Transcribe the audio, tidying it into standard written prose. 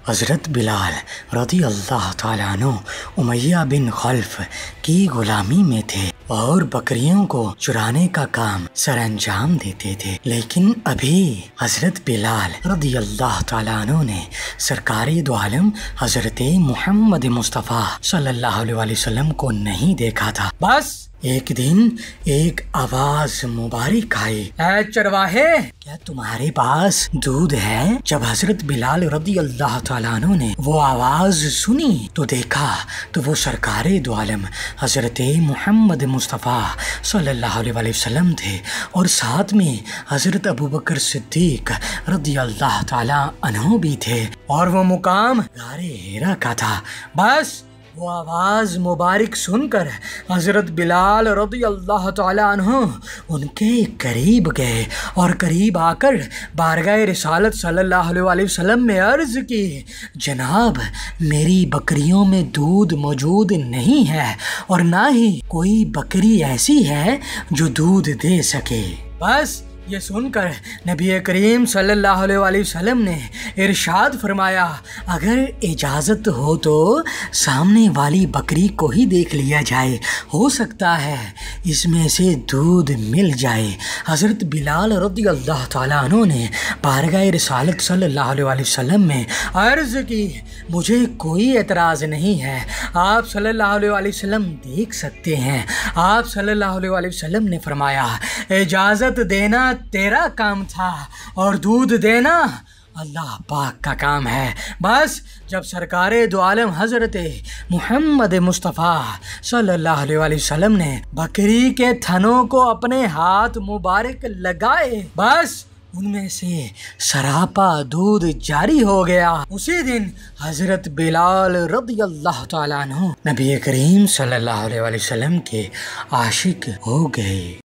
हज़रत बिलाल रज़ी अल्लाह ताला अन्हु उमैया बिन खल्फ की गुलामी में थे और बकरियों को चुराने का काम सरअंजाम देते थे। लेकिन अभी हज़रत बिलाल रज़ी अल्लाह ताला अन्हु ने सरकारी दो आलम हज़रत मोहम्मद मुस्तफ़ा सल्लल्लाहु अलैहि वसल्लम को नहीं देखा था। बस एक दिन एक आवाज मुबारक आई, ऐ चरवाहे, क्या तुम्हारे पास दूध है? जब हजरत बिलाल रज़ी अल्लाह ताला अन्हु ने वो आवाज सुनी तो देखा तो वो सरकारे दो आलम हजरत मोहम्मद मुस्तफ़ा सल्लल्लाहु अलैहि वसल्लम थे और साथ में हजरत अबू बकर सिद्दीक रज़ी अल्लाह ताला अन्हु भी थे और वो मुकाम गारे हिरा का था। बस वो आवाज़ मुबारक सुनकर हज़रत बिलाल रज़ी अल्लाह ताला अन्हु उनके करीब गए और करीब आकर बारगाह रिसालत सल्लल्लाहु अलैहि वसल्लम में अर्ज़ की, जनाब मेरी बकरियों में दूध मौजूद नहीं है और ना ही कोई बकरी ऐसी है जो दूध दे सके। बस ये सुनकर नबी करीम सल्लल्लाहु अलैहि वसल्लम ने इरशाद फरमाया, अगर इजाज़त हो तो सामने वाली बकरी को ही देख लिया जाए, हो सकता है इसमें से दूध मिल जाए। हज़रत बिलाल रज़ी अल्लाह ताला अन्हु ने बारगाह रिसालत सल्लल्लाहु अलैहि वसल्लम में अर्ज़ की, मुझे कोई एतराज़ नहीं है, आप सल्लल्लाहु अलैहि वसल्लम देख सकते हैं। आप सल्लल्लाहु अलैहि वसल्लम ने फरमाया, इजाज़त देना तेरा काम था और दूध देना अल्लाह पाक का काम है। बस जब सरकारे दो आलम हज़रत मोहम्मद मुस्तफ़ा सल्लल्लाहु अलैहि वसल्लम ने बकरी के थनों को अपने हाथ मुबारक लगाए, बस उनमें से सरापा दूध जारी हो गया। उसी दिन हज़रत बिलाल रज़ी अल्लाह ताला अन्हु नबी करीम सल्लल्लाहु अलैहि वसल्लम के आशिक हो गए।